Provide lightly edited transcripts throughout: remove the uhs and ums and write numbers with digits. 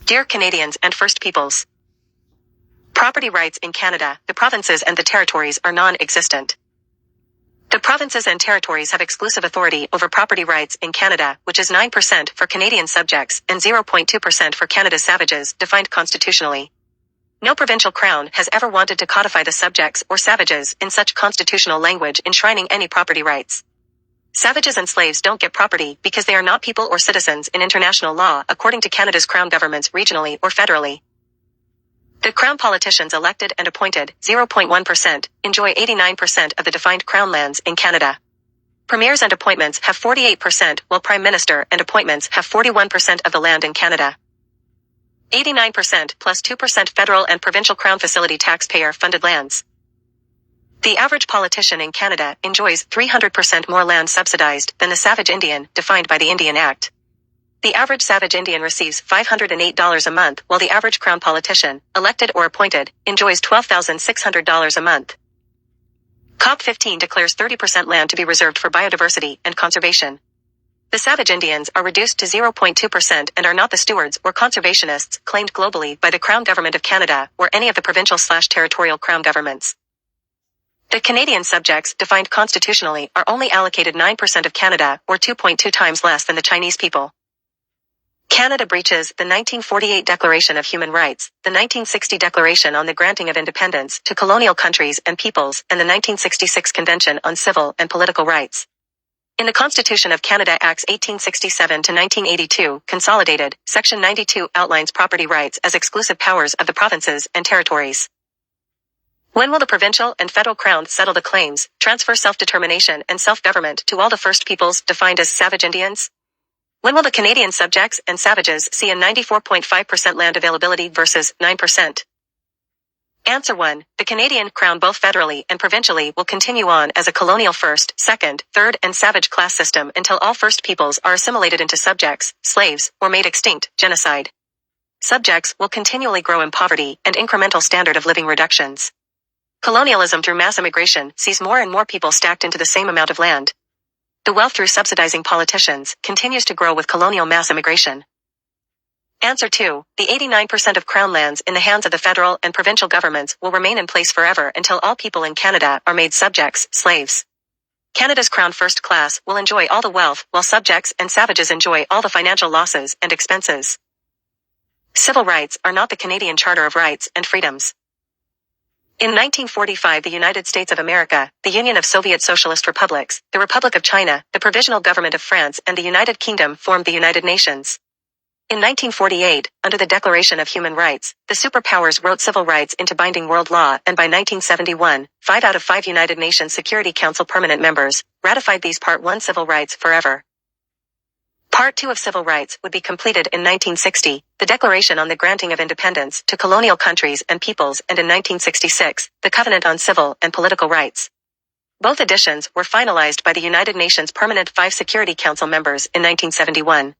Dear Canadians and First Peoples. Property rights in Canada, the provinces and the territories are non-existent. The provinces and territories have exclusive authority over property rights in Canada, which is 9% for Canadian subjects and 0.2% for Canada's savages, defined constitutionally. No provincial crown has ever wanted to codify the subjects or savages in such constitutional language enshrining any property rights. Savages and slaves don't get property because they are not people or citizens in international law according to Canada's crown governments regionally or federally. The crown politicians elected and appointed, 0.1%, enjoy 89% of the defined crown lands in Canada. Premiers and appointments have 48%, while Prime Minister and appointments have 41% of the land in Canada. 89% plus 2% federal and provincial crown facility taxpayer-funded lands. The average politician in Canada enjoys 300% more land subsidized than the savage Indian, defined by the Indian Act. The average savage Indian receives $508 a month, while the average crown politician, elected or appointed, enjoys $12,600 a month. COP15 declares 30% land to be reserved for biodiversity and conservation. The savage Indians are reduced to 0.2% and are not the stewards or conservationists claimed globally by the Crown Government of Canada or any of the provincial/territorial crown governments. The Canadian subjects, defined constitutionally, are only allocated 9% of Canada, or 2.2 times less than the Chinese people. Canada breaches the 1948 Declaration of Human Rights, the 1960 Declaration on the Granting of Independence to Colonial Countries and Peoples, and the 1966 Convention on Civil and Political Rights. In the Constitution of Canada Acts 1867 to 1982, consolidated, Section 92 outlines property rights as exclusive powers of the provinces and territories. When will the provincial and federal crowns settle the claims, transfer self-determination and self-government to all the First Peoples defined as savage Indians? When will the Canadian subjects and savages see a 94.5% land availability versus 9%? Answer 1. The Canadian Crown both federally and provincially will continue on as a colonial first, second, third and savage class system until all First Peoples are assimilated into subjects, slaves, or made extinct, genocide. Subjects will continually grow in poverty and incremental standard of living reductions. Colonialism through mass immigration sees more and more people stacked into the same amount of land. The wealth through subsidizing politicians continues to grow with colonial mass immigration. Answer 2. The 89% of crown lands in the hands of the federal and provincial governments will remain in place forever until all people in Canada are made subjects, slaves. Canada's crown first class will enjoy all the wealth while subjects and savages enjoy all the financial losses and expenses. Civil rights are not the Canadian Charter of Rights and Freedoms. In 1945, the United States of America, the Union of Soviet Socialist Republics, the Republic of China, the Provisional Government of France and the United Kingdom formed the United Nations. In 1948, under the Declaration of Human Rights, the superpowers wrote civil rights into binding world law, and by 1971, 5 out of 5 United Nations Security Council permanent members ratified these Part 1 civil rights forever. Part 2 of civil rights would be completed in 1960, the Declaration on the Granting of Independence to Colonial Countries and Peoples, and in 1966, the Covenant on Civil and Political Rights. Both editions were finalized by the United Nations Permanent 5 Security Council members in 1971.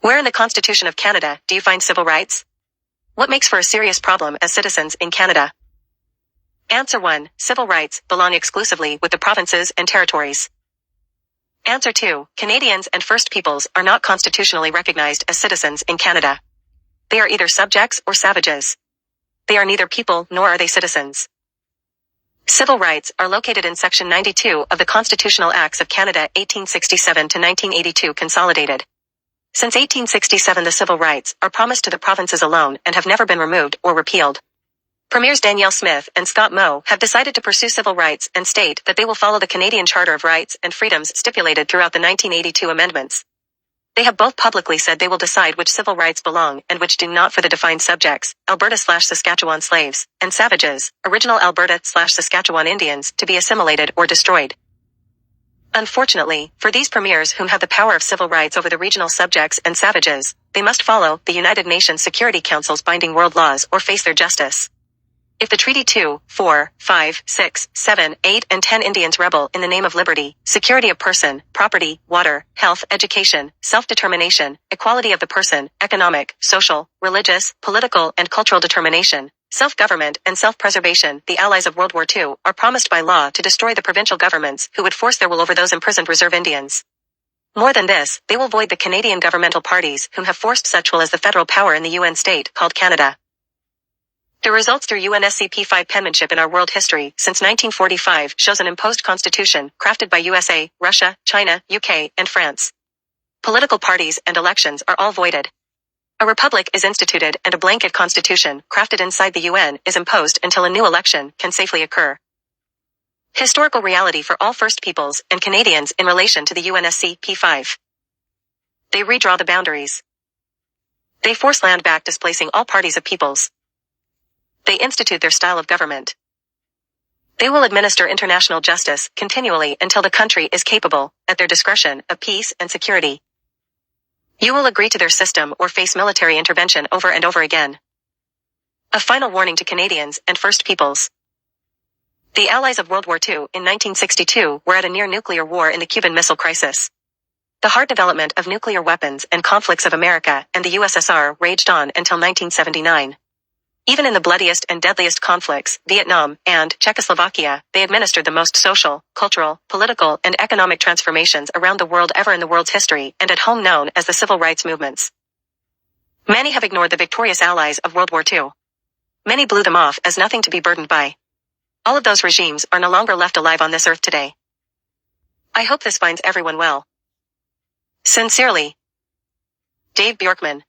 Where in the Constitution of Canada do you find civil rights? What makes for a serious problem as citizens in Canada? Answer 1. Civil rights belong exclusively with the provinces and territories. Answer 2. Canadians and First Peoples are not constitutionally recognized as citizens in Canada. They are either subjects or savages. They are neither people nor are they citizens. Civil rights are located in Section 92 of the Constitutional Acts of Canada 1867 to 1982 consolidated. Since 1867, the civil rights are promised to the provinces alone and have never been removed or repealed. Premiers Danielle Smith and Scott Moe have decided to pursue civil rights and state that they will follow the Canadian Charter of Rights and Freedoms stipulated throughout the 1982 amendments. They have both publicly said they will decide which civil rights belong and which do not for the defined subjects, Alberta/Saskatchewan slaves, and savages, original Alberta/Saskatchewan Indians, to be assimilated or destroyed. Unfortunately, for these premiers whom have the power of civil rights over the regional subjects and savages, they must follow the United Nations Security Council's binding world laws or face their justice. If the Treaty 2, 4, 5, 6, 7, 8, and 10 Indians rebel in the name of liberty, security of person, property, water, health, education, self-determination, equality of the person, economic, social, religious, political, and cultural determination, self-government and self-preservation, the allies of World War II, are promised by law to destroy the provincial governments who would force their will over those imprisoned reserve Indians. More than this, they will void the Canadian governmental parties whom have forced such will as the federal power in the UN state called Canada. The results through UNSCP5 penmanship in our world history since 1945 shows an imposed constitution crafted by USA, Russia, China, UK, and France. Political parties and elections are all voided. A republic is instituted and a blanket constitution crafted inside the UN is imposed until a new election can safely occur. Historical reality for all First Peoples and Canadians in relation to the UNSCP5. They redraw the boundaries. They force land back, displacing all parties of peoples. They institute their style of government. They will administer international justice continually until the country is capable, at their discretion, of peace and security. You will agree to their system or face military intervention over and over again. A final warning to Canadians and First Peoples. The allies of World War II in 1962 were at a near-nuclear war in the Cuban Missile Crisis. The hard development of nuclear weapons and conflicts of America and the USSR raged on until 1979. Even in the bloodiest and deadliest conflicts, Vietnam and Czechoslovakia, they administered the most social, cultural, political, and economic transformations around the world ever in the world's history and at home known as the civil rights movements. Many have ignored the victorious allies of World War II. Many blew them off as nothing to be burdened by. All of those regimes are no longer left alive on this earth today. I hope this finds everyone well. Sincerely, Dave Bjorkman.